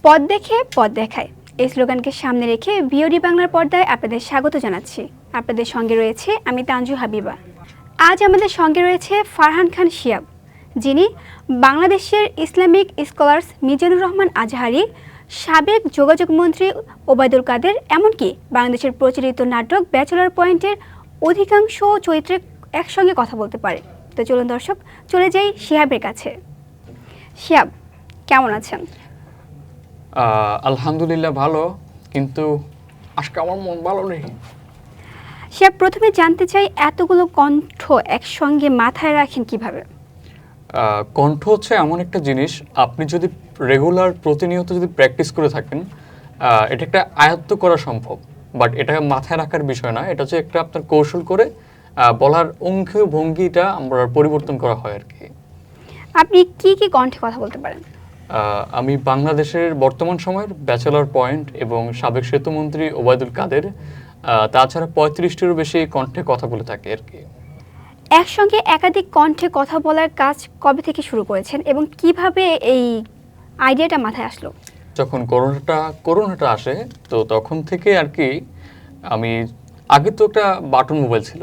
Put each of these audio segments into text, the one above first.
পথ দেখে পথ দেখায় এই স্লোগানকে সামনে রেখে বিওডি বাংলার পর্দায় আপনাদের স্বাগত জানাচ্ছি। আপনাদের সঙ্গে রয়েছে আমি তানজু হাবিবা। আজ আমাদের সঙ্গে রয়েছে ফারহান খান শিয়াব, যিনি বাংলাদেশের ইসলামিক স্কলার্স মিজানুর রহমান আজহারি, সাবেক যোগাযোগ মন্ত্রী ওবায়দুল কাদের, এমনকি বাংলাদেশের প্রচলিত নাটক ব্যাচেলর পয়েন্টের অধিকাংশ চরিত্রে একসঙ্গে কথা বলতে পারে। তো চলুন দর্শক, চলে যাই শিহাবের কাছে। শিহাব, কেমন আছেন? আলহামদুলিল্লাহ ভালো, কিন্তু আজকে আমার মন ভালো নেই। শিহাব, প্রথমে জানতে চাই এতগুলো কণ্ঠ একসঙ্গে মাথায় রাখেন কিভাবে? কণ্ঠ হচ্ছে এমন একটা জিনিস, আপনি যদি রেগুলার প্রতিনিয়ত যদি প্র্যাকটিস করে থাকেন, এটা একটা আয়ত্ত করা সম্ভব। বাট এটা মাথায় রাখার বিষয় না, এটা হচ্ছে একটা আপনার কৌশল করে বলার অঙ্গি ভঙ্গিটা আমরা পরিবর্তন করা হয় আর কি। আপনি কি কি কণ্ঠে কথা বলতে পারেন? আমি বাংলাদেশের বর্তমান সময়ের ব্যাচেলর পয়েন্ট এবং সাবেক সেতুমন্ত্রী ওবায়দুল কাদের, তাছাড়া 35টিরও বেশি কণ্ঠে কথা বলে থাকি আর কি। একসঙ্গে একাধিক কণ্ঠে কথা বলার কাজ কবে থেকে শুরু করেছেন এবং কিভাবে এই আইডিয়াটা মাথায় আসলো? যখন করোনাটা আসে, তো তখন থেকে আর কি আমি আগে তো একটা বাটন মোবাইল ছিল,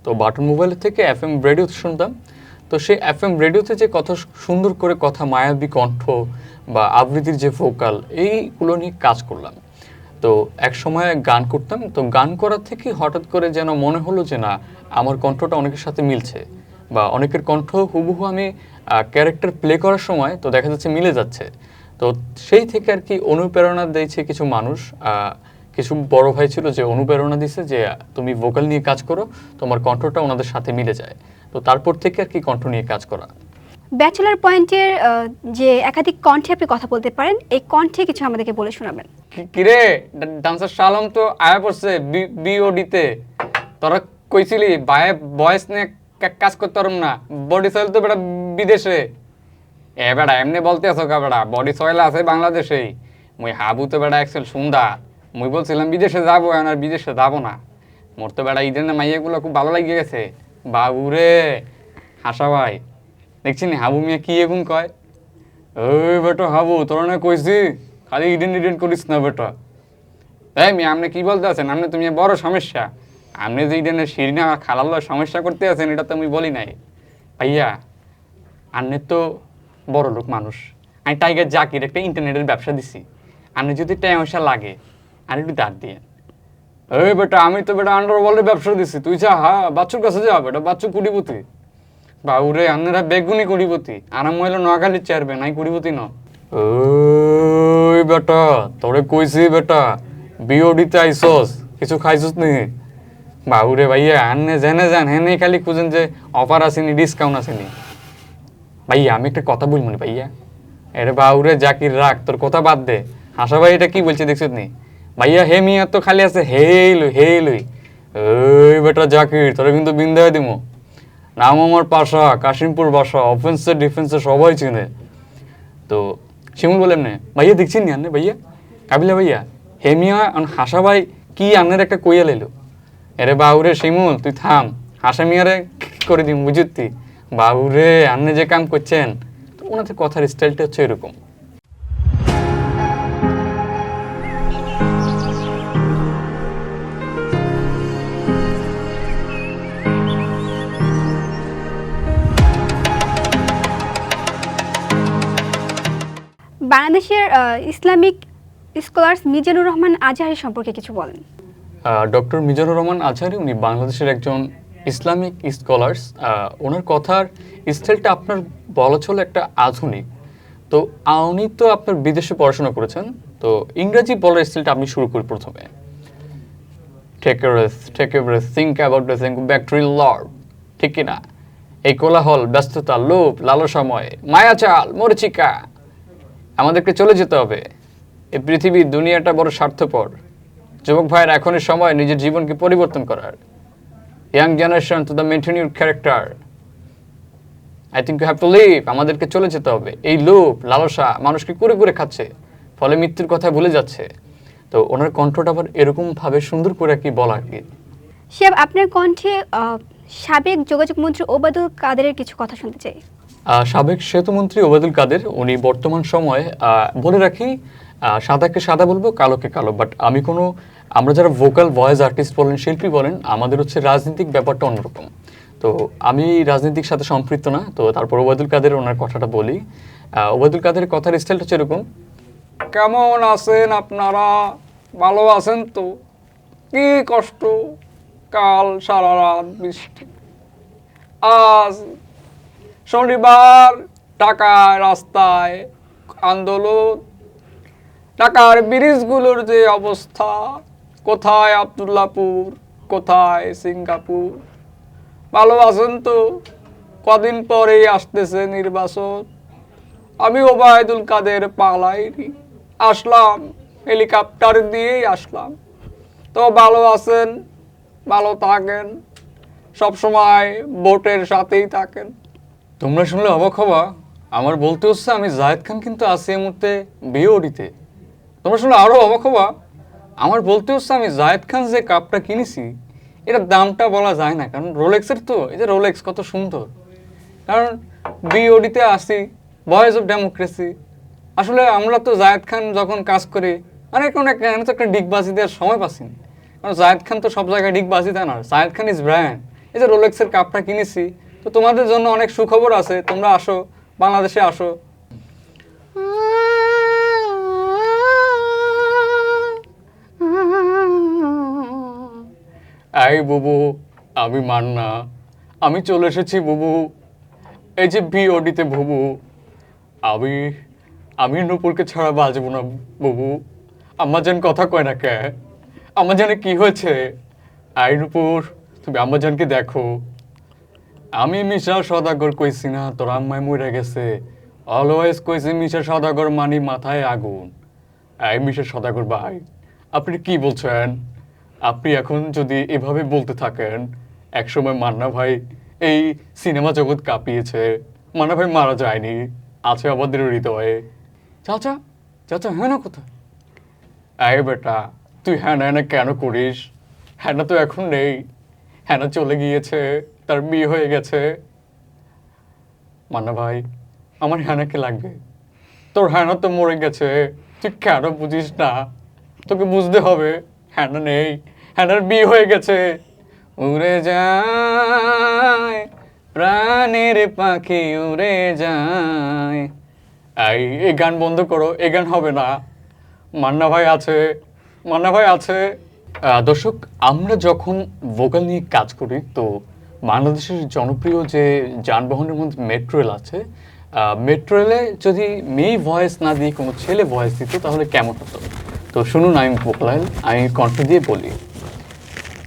তো বাটন মোবাইলের থেকে FM রেডিও শুনতাম। তো সেই FM রেডিওতে যে কত সুন্দর করে কথা, মায়াবী কণ্ঠ বা আবৃত্তির যে ভোকাল, এইগুলো নিয়ে কাজ করলাম। তো এক সময় গান করতাম, তো গান করার থেকে হঠাৎ করে যেন মনে হলো যে না, আমার কণ্ঠটা অনেকের সাথে মিলছে, বা অনেকের কণ্ঠ হুবহু আমি ক্যারেক্টার প্লে করার সময় তো দেখা যাচ্ছে মিলে যাচ্ছে। তো সেই থেকে আর কি অনুপ্রেরণা দিয়েছে কিছু মানুষ, কিছু বড় ভাই ছিল যে অনুপ্রেরণা দিছে যে তুমি ভোকাল নিয়ে কাজ করো, তোমার কণ্ঠটা ওনাদের সাথে মিলে যায়। তো তারপর থেকে আর কি কণ্ঠ নিয়ে কাজ করা। ব্যাচেলর পয়েন্টের যে একাধিক কণ্ঠে আপনি কথা বলতে পারেন, এই কণ্ঠে কিছু আমাদেরকে বলে শোনাবেন। কিরে ডান্সার শালম তো আয়া পড়ছে বিওডিতে, তোরা কইছিলি বয়েস নিয়ে কাজ করতে পারুম না, বডি সয়েল তো বেটা বিদেশে। এ বেটা এমনি বলতে আছো কা বেটা, বডি সয়েল আছে বাংলাদেশেই। মুই হাবু তো বেটা এক্সেল সুন্দর, মুই বলছিলাম বিদেশে যাবো, আর বিদেশে যাবো না। মোর তো বেটা ঈদের না মাইয়াগুলো খুব ভালো লাগিয়ে গেছে। বাবুরে হাসা ভাই, দেখছি নি হাবু মিয়া কি এগুন কয়, ওই বেটা হাবু তোরা না কইছি খালি ইডেন করিস না বেটা। এই মিয়া আপনি কি বলতে আছেন, আপনি তুমি বড় সমস্যা। আপনি যে ইডেনের শিরিনা খালাল্লা সমস্যা করতে আছেন, এটা তো আমি বলি নাই ভাইয়া। আপনি তো বড় লোক মানুষ, আমি টাইগার জাকির একটা ইন্টারনেটের ব্যবসা দিছি। আপনি যদি টাইমসা লাগে আর একটু দাঁড় দিয়ে। ওই বেটা আমি তো বেটা আন্ডারওয়ার্ল্ডের ব্যবসা দিছি, তুই যা বাচ্চুর কাছে যা বেটা, বাচ্চু কুড়িপতি। বাবুরে আপনারা বেগুনি কুড়িপতি, আরাম হইলো নোয়াখালীর চেয়ারম্যান, নাই কুড়িপতি ন। ওই বেটা তোরে কইছি বেটা, বিওডিতে আইসস, কিছু খাইছস নি? বাবুরে ভাইয়া আন্নে জেনে যান, হেনে খালি খুঁজেন যে অফার আসেনি, ডিসকাউন্ট আসেনি। ভাইয়া আমি একটা কথা বলবো নি ভাইয়া, এরে বাবুরে জাকির রাখ, তোর কথা বাদ দে। হাসা ভাই এটা কি বলছে দেখছিস নি ভাইয়া? হে মিয়া তো খালি আছে হেই লই। ওই বেটা জাকির তোরা কিন্তু বিন্দায় দিমু। নাম আমার পাশা, কাশিমপুর বাসা, অফেন্সে ডিফেন্সে সবাই চিনে। তো শিমুল বলেন না ভাইয়া, দেখছেন নি আন্নে ভাইয়া, কাবিলা ভাইয়া হেমিয়া হাসা ভাই কি আন্নের একটা কইয়া লাইলো। এরে বাবুরে শিমুল তুই থাম, হাসা মিয়ারে করে দিম বুঝতি। বাবুরে আন্নে যে কাম করছেন, তো ওনাদের কথার স্টাইলটা হচ্ছে এরকম। বাংলাদেশের ইসলামিক স্কলার্স মিজানুর রহমান আজহারি সম্পর্কে কিছু বলেন। ডক্টর মিজানুর রহমান আজহারি উনি বাংলাদেশের একজন ইসলামিক স্কলার্স। ওনার কথার স্টাইলটা আপনার বলা চলে একটা আধুনিক। তো উনি তো আপনার বিদেশে পড়াশোনা করেছেন, তো ইংরেজি বলার স্টাইলটা আপনি শুরু করি প্রথমে। Take a breath, think about the thing, back to your lord, ঠিক কিনা? এই কোলাহল, ব্যস্ততা, লোভ, লালসাময়, মায়াচাল, মরিচিকা, আমাদেরকে চলে যেতে হবে। এই পৃথিবীর দুনিয়াটা বড় স্বার্থপর। যুবক ভাইয়ের এখনই সময় নিজের জীবনকে পরিবর্তন করার। Young generation to the maintain your character, I think you have to live. আমাদেরকে চলে যেতে হবে। এই লোভ লালসা মানুষকে করে খাচ্ছে, ফলে মৃত্যুর কথা ভুলে যাচ্ছে। তো ওনার কণ্ঠটা আবার এরকমভাবে সুন্দর করে কি বলা আর কি। শিহাব, আপনার কণ্ঠে সাবেক যোগাযোগ মন্ত্রী ওবায়দুল কাদেরের কিছু কথা শুনতে চাই। সাবেক সেতুমন্ত্রী ওবায়দুল কাদের উনি বর্তমান সময়ে বলে রাখি সাদাকে সাদা বলবো, কালোকে কালো। বাট আমরা যারা ভোকাল ভয়েস আর্টিস্ট বলেন, শিল্পী বলেন, আমাদের হচ্ছে রাজনৈতিক ব্যাপারটা অন্যরকম। তো আমি রাজনীতির সাথে সম্পৃক্ত না, তো তারপর ওবায়দুল কাদের ওনার কথাটা বলি। ওবায়দুল কাদের কথার স্টাইলটা হচ্ছে এরকম: কেমন আছেন আপনারা, ভালো আছেন তো? কি কষ্ট, কাল সারা রাত বৃষ্টি, আজ শনিবার ঢাকায় রাস্তায় আন্দোলন, ঢাকার ব্রিজগুলোর যে অবস্থা, কোথায় আব্দুল্লাহপুর, কোথায় সিঙ্গাপুর। ভালো আছেন তো? কদিন পরেই আসতেছে নির্বাচন, আমি ওবায়দুল কাদের পালাইনি, আসলাম হেলিকপ্টার দিয়েই আসলাম। তো ভালো আছেন, ভালো থাকেন, সবসময় ভোটের সাথেই থাকেন। তোমরা শুনলে অবাক হবা, আমার বলতে হচ্ছে আমি জায়েদ খান কিন্তু আছি এই মুহূর্তে বিওডিতে। তোমরা শুনলে আরো অবাক হবা, আমার বলতে হচ্ছে আমি জায়েদ খান যে কাপটা কিনেছি এটার দামটা বলা যায় না, কারণ রোলেক্সের তো, এই যে রোলেক্স কত সুন্দর, কারণ বিওডিতে আসি, ভয়েস অফ ডেমোক্রেসি। আসলে আমরা তো জায়েদ খান যখন কাজ করি অনেক তো একটা ডিগবাজি দেওয়ার সময় পাচ্ছি না, কারণ জায়েদ খান তো সব জায়গায় ডিগবাজি দেয় না, জায়েদ খান ইজ ব্র্যান্ড। এই যে রোলেক্সের কাপটা কিনেছি, তো তোমাদের জন্য অনেক সুখবর আছে, তোমরা আসো, বাংলাদেশে আসো। এই বুবু, আমি মান্না, আমি চলে এসেছি বুবু, এই যে বিওডিতে বুবু। আমি আমি নূপুরকে ছাড়া বাঁচবো না বুবু। আমার যেন কথা কয় না কে, আমার জানে কি হয়েছে। আই নূপুর, তুমি আমার জানকে দেখো। আমি মিশা সদাগর কইছি না তোর আম্মাই মরে গেছে, অলওয়েজ কইছি মিশা সদাগর মানি মাথায় আগুন। এই মিশা সদাগর ভাই, আপনি কি বলছেন? আপনি এখন যদি এভাবে বলতে থাকেন, একসময় মান্না ভাই এই সিনেমা জগৎ কাঁপিয়েছে, মান্না ভাই মারা যায়নি, আছে আমাদের হৃদয়ে। চাচা, চাচা হ্যাঁ না কোথায়? এই বেটা, তুই হ্যাঁ না কেন করিস? হ্যাঁ তো এখন নেই, হ্যাঁ চলে গিয়েছে, তার বিয়ে হয়ে গেছে। মান্না ভাই, আমার হ্যানাকে লাগবে, তোর হ্যানা তো মরে গেছে, তুই কেন বুঝিস না? তোকে বুঝতে হবে, হ্যানা নেই, হ্যানার বিয়ে হয়ে গেছে। উড়ে যায় প্রাণের পাখি উড়ে যায়। এই গান বন্ধ করো, এই গান হবে না। মান্না ভাই আছে, মান্না ভাই আছে। দর্শক, আমরা যখন ভোকাল নিয়ে কাজ করি, তো বাংলাদেশের জনপ্রিয় যে যানবাহনের মধ্যে মেট্রো রেল আছে, মেট্রো রেলে যদি মেয়ে ভয়েস না দিয়ে কোনো ছেলে ভয়েস দিত তাহলে কেমন হতো? তো শুনুন, আমি ভোকাল, আমি কণ্ঠ দিয়ে বলি।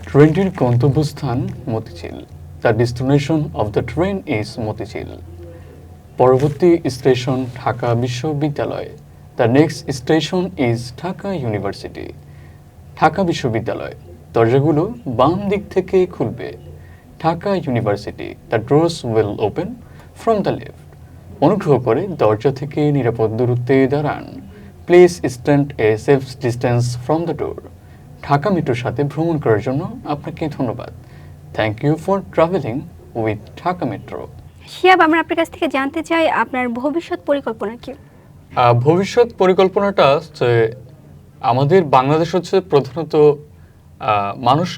ট্রেনটির গন্তব্যস্থান Motijheel, the destination of the train is Motijheel. পরবর্তী স্টেশন ঢাকা বিশ্ববিদ্যালয়, the next station is Dhaka university. Dhaka বিশ্ববিদ্যালয়, দরজাগুলো বাম দিক থেকে খুলবে। Dhaka university, the doors will open from the left. অনুগ্রহ করে দরজা থেকে নিরাপদ দূরত্বে দাঁড়ান। Please stand a safe distance from the door. Dhaka মেট্রোর সাথে ভ্রমণ করার জন্য আপনাকে ধন্যবাদ। Thank you for travelling with Dhaka metro. Shiab, আমরা আপনার কাছ থেকে জানতে চাই আপনার ভবিষ্যৎ পরিকল্পনা কি? ভবিষ্যৎ পরিকল্পনাটা হচ্ছে, আমাদের বাংলাদেশ হচ্ছে প্রধানত মানুষ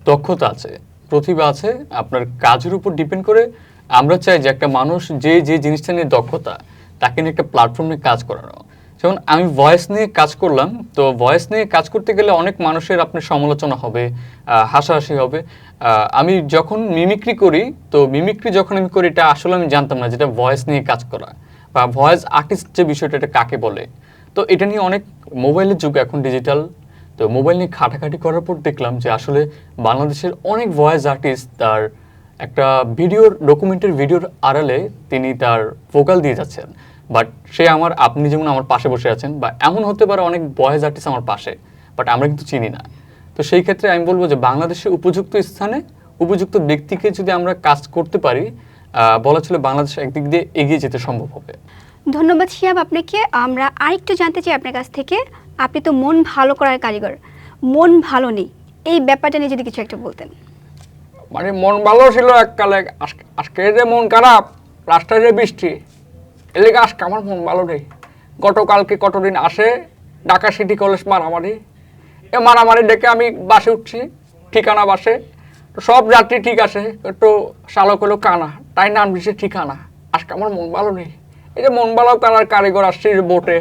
দক্ষতা আছে, প্রতিভা আছে, আপনার কাজের উপর ডিপেন্ড করে। আমরা চাই যে একটা মানুষ যে যে জিনিসটা নিয়ে দক্ষতা, তাকে নিয়ে একটা প্ল্যাটফর্মে কাজ করানো। যেমন আমি ভয়েস নিয়ে কাজ করলাম, তো ভয়েস নিয়ে কাজ করতে গেলে অনেক মানুষের আপনার সমালোচনা হবে, হাসাহাসি হবে। আমি যখন মিমিক্রি করি, তো মিমিক্রি যখন আমি করি, এটা আসলে আমি জানতাম না যেটা ভয়েস নিয়ে কাজ করা বা ভয়েস আর্টিস্ট যে বিষয়টা, এটা কাকে বলে। তো এটা নিয়ে অনেক, মোবাইলের যুগ এখন ডিজিটাল, তো মোবাইল নিয়ে ঘাটাঘাটি করার পর দেখলাম যে আসলে বাংলাদেশের অনেক ভয়েস আর্টিস্ট তার একটা ডকুমেন্টারি ভিডিওর আড়ালে তিনি তার ভোকাল দিয়ে যাচ্ছেন। বাট আপনি যেমন আমার পাশে বসে আছেন, বা এমন হতে পারে অনেক ভয়েস আর্টিস্ট আমার পাশে, বাট আমরা কিন্তু চিনি না। তো সেই ক্ষেত্রে আমি বলবো যে বাংলাদেশে উপযুক্ত স্থানে উপযুক্ত ব্যক্তিকে যদি আমরা কাজ করতে পারি, বলা চলে বাংলাদেশ একদিক দিয়ে এগিয়ে যেতে সম্ভব হবে। ধন্যবাদ শিয়াব আপনাকে। আমরা আরেকটু জানতে চাই আপনার কাছ থেকে, আপনি তো মন ভালো করার কারিগর, মন ভালো নেই, এই ব্যাপারটা নিয়ে যদি কিছু একটা বলতেন। মানে মন ভালো ছিল এককালে, আজকে যে মন খারাপ, রাস্তায় যে বৃষ্টি, এর লেগে আজকে আমার মন ভালো নেই। গতকালকে কতদিন আসে ঢাকা সিটি কলেজ মারামারি। এ মারামারি ডেকে আমি বাসে উঠছি, ঠিকানা বাসে। তো সব যাত্রী ঠিক আছে, একটু চালক হলো কানা, তাই নাম দিচ্ছে ঠিকানা। আজকে আমার মন ভালো নেই। এই যে মন ভালো করার কারিগর আসছে বোটে।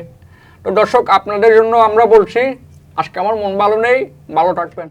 তো দর্শক, আপনাদের জন্য আমরা বলছি, আজকে আমার মন ভালো নেই, ভালো থাকবেন।